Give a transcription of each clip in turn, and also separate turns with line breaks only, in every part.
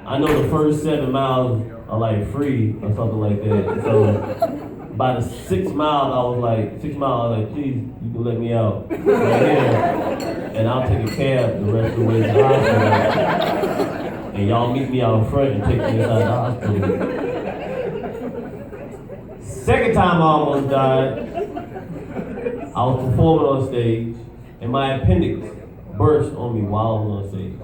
I know the first 7 miles are like free or something like that. So by the 6 miles, I was like, please, you can let me out right here, and I'll take a cab the rest of the way to the hospital. And y'all meet me out front and take me inside the hospital. Second time I almost died, I was performing on stage, and my appendix burst on me while I was on stage.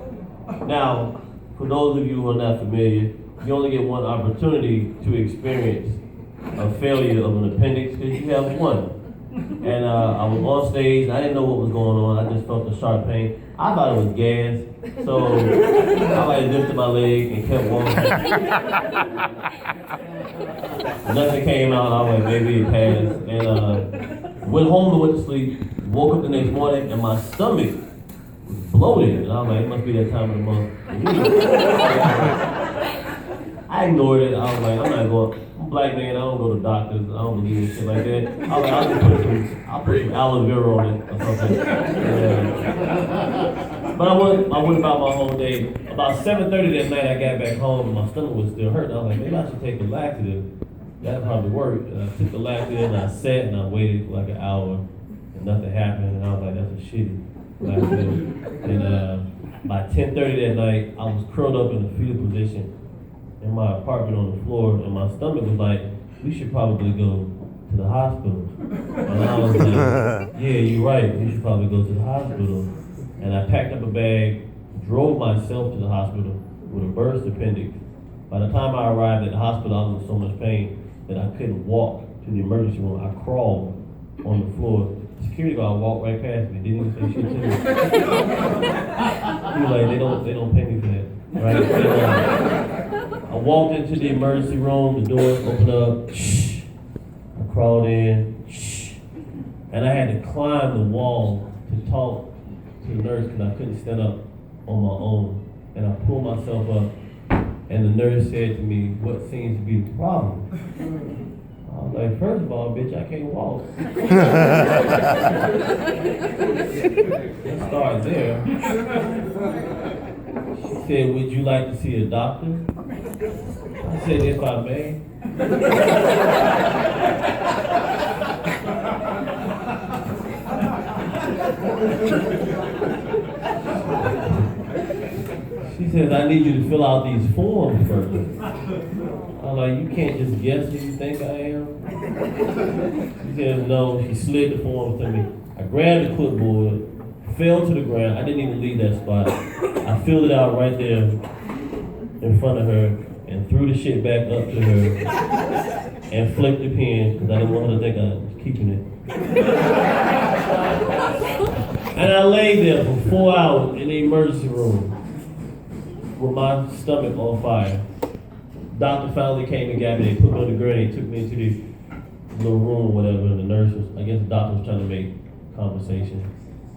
Now, for those of you who are not familiar, you only get one opportunity to experience a failure of an appendix because you have one. And I was on stage, I didn't know what was going on, I just felt a sharp pain. I thought it was gas, so I like lifted my leg and kept walking. Nothing came out, I was like, maybe it passed. And went home and went to sleep, woke up the next morning, and my stomach was bloated. And I was like, it must be that time of the month. I ignored it. I was like, I'm not going. I'm a black man. I don't go to doctors. I don't believe in shit like that. I was like, I'll put some aloe vera on it or something. But I went about my whole day. About 7:30 that night, I got back home and my stomach was still hurting. I was like, maybe I should take the laxative. That'd probably work. And I took the laxative and I sat and I waited for like an hour and nothing happened. And I was like, that's a shitty laxative. And by 10:30 that night, I was curled up in a fetal position in my apartment on the floor, and my stomach was like, we should probably go to the hospital. And I was like, yeah, you're right, we should probably go to the hospital. And I packed up a bag, drove myself to the hospital with a burst appendix. By the time I arrived at the hospital, I was in so much pain that I couldn't walk to the emergency room. I crawled on the floor. The security guard walked right past me, didn't even say shit to me. He was like, they don't pay me for that, right? I walked into the emergency room, the doors opened up, shh. I crawled in, shh. And I had to climb the wall to talk to the nurse because I couldn't stand up on my own. And I pulled myself up, and the nurse said to me, what seems to be the problem? I was like, first of all, bitch, I can't walk. Let's start there. She said, would you like to see a doctor? I said, if I may. She says, I need you to fill out these forms first. I'm like, you can't just guess who you think I am? She says, no. She slid the forms to me. I grabbed the clipboard, fell to the ground. I didn't even leave that spot. I filled it out right there in front of her and threw the shit back up to her and flipped the pen because I didn't want her to think I was keeping it. And I lay there for 4 hours in the emergency room with my stomach on fire. Doctor finally came and got me. They put me on the gurney, took me into the little room or whatever, and the nurse was, I guess the doctor was trying to make conversation.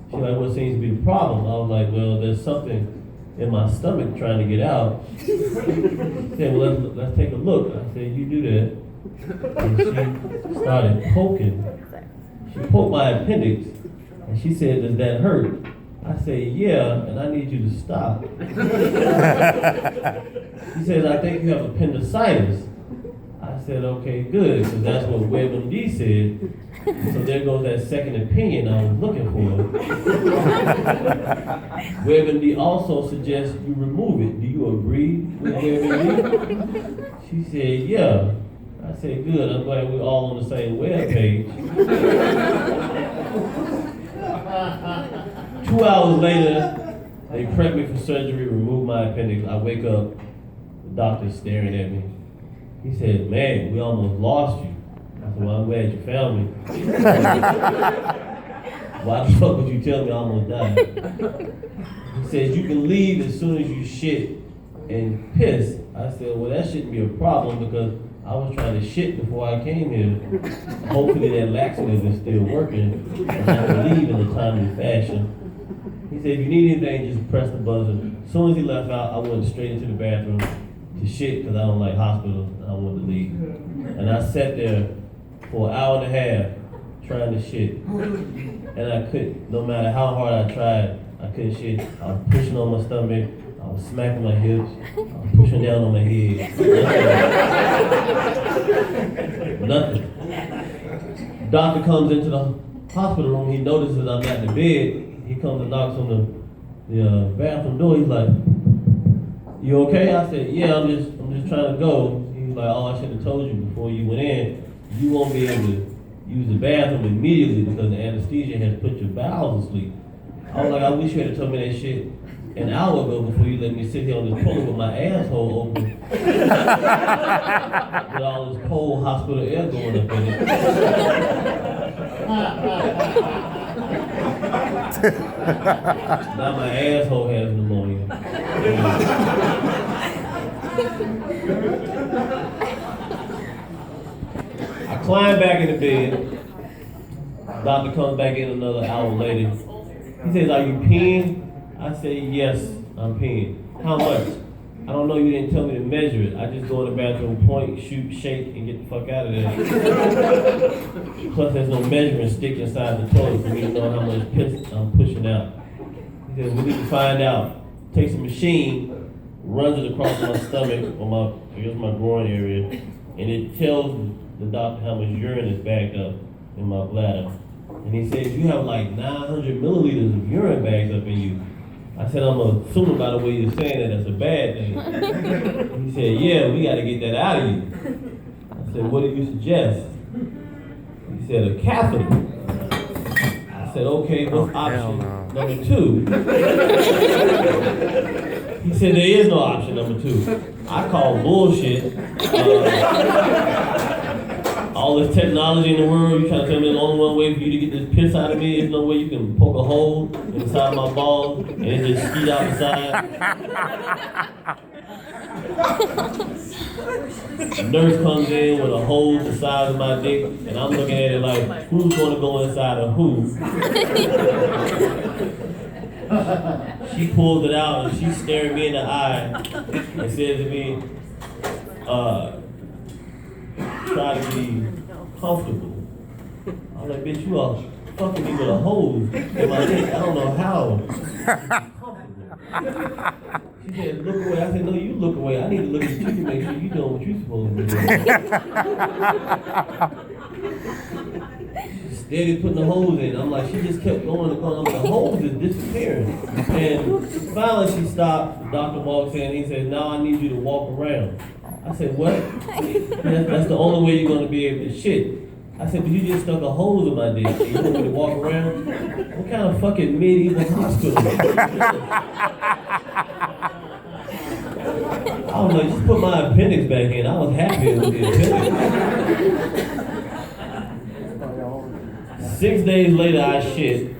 She's like, what seems to be the problem? I was like, well, there's something in my stomach trying to get out. She said, well, let's take a look. I said, you do that. And she started poking. She poked my appendix, and she said, does that hurt? I said, yeah, and I need you to stop. She says, I think you have appendicitis. I said, okay, good, because that's what WebMD said. So there goes that second opinion I was looking for. WebMD also suggests you remove it. Do you agree with WebMD? She said, yeah. I said, good, I'm glad we're all on the same web page. 2 hours later, they prepped me for surgery, removed my appendix. I wake up, the doctor's staring at me. He said, man, we almost lost you. I said, well, I'm glad you found me. Why the fuck would you tell me I almost died? He said, you can leave as soon as you shit and piss. I said, well, that shouldn't be a problem because I was trying to shit before I came here. Hopefully that laxative is still working and I can leave in a timely fashion. He said, if you need anything, just press the buzzer. As soon as he left out, I went straight into the bathroom to shit because I don't like hospitals and I wanted to leave. And I sat there for an hour and a half trying to shit. And I couldn't, no matter how hard I tried, I couldn't shit. I was pushing on my stomach, I I was smacking my hips, I was pushing down on my head. Nothing. Doctor comes into the hospital room, he notices I'm not in the bed. He comes and knocks on the bathroom door. He's like, "You okay?" I said, "Yeah, I'm just trying to go." He's like, "Oh, I should have told you before you went in. You won't be able to use the bathroom immediately because the anesthesia has put your bowels asleep." I was like, "I wish you had told me that shit an hour ago before you let me sit here on this toilet with my asshole open with all this cold hospital air going up in it." Now my asshole has pneumonia. I climb back in the bed. Doctor comes back in another hour later. He says, "Are you peeing?" I say, "Yes, I'm peeing." "How much?" "I don't know, you didn't tell me to measure it. I just go in the bathroom, point, shoot, shake, and get the fuck out of there." Plus, there's no measuring stick inside the toilet for me to know how much piss I'm pushing out. He says, "We need to find out." Takes a machine, runs it across my stomach, or my groin area, and it tells the doctor how much urine is backed up in my bladder. And he says, "You have like 900 milliliters of urine bags up in you." I said, "I'm assuming by the way you're saying that that's a bad thing." He said, "Yeah, we got to get that out of you." I said, "What do you suggest?" He said, "A catheter." I said, "Okay, what's option number 2? He said, "There is no option number 2. I call bullshit. All this technology in the world, you trying to tell me there's only one way for you to get this piss out of me? There's no way you can poke a hole inside my balls and it just skeet out the side." The nurse comes in with a hole the size of my dick, and I'm looking at it like, who's going to go inside of who? She pulls it out and she's staring me in the eye and says to me, "Try to be comfortable." I'm like, "Bitch, you are fucking me with a hose in my dick. I don't know how." She said, "Look away." I said, "No, you look away. I need to look at you to make sure you're doing what you're supposed to be doing." She's steady putting the hose in. I'm like, she just kept going and going. The hose is disappearing. And finally she stopped. The doctor walks in and he says, "Now I need you to walk around." I said, "What?" That's the only way you're going to be able to shit." I said, "But you just stuck a hose in my dick. You want me to walk around? What kind of fucking medieval hospital?" I was like, "Just put my appendix back in." I was happy with the appendix. 6 days later, I shit.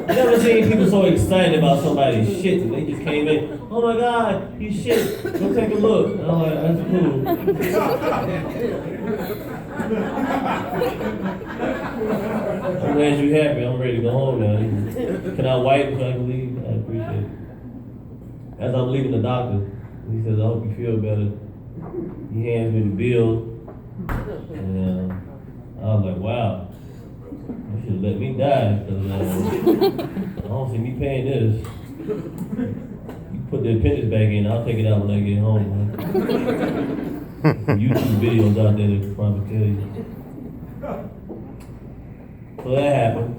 I never seen people so excited about somebody's shit. And they just came in, "Oh my God, he shit. Go take a look." And I'm like, "That's cool." I'm glad you're happy. I'm ready to go home now. Can I wipe so I can leave? I appreciate it. As I'm leaving the doctor, he says, "I hope you feel better." He hands me the bill. And I was like, "Wow. You should have let me die, because I don't see me paying this. You put the appendix back in, I'll take it out when I get home." Some YouTube videos out there that can probably tell you. So that happened.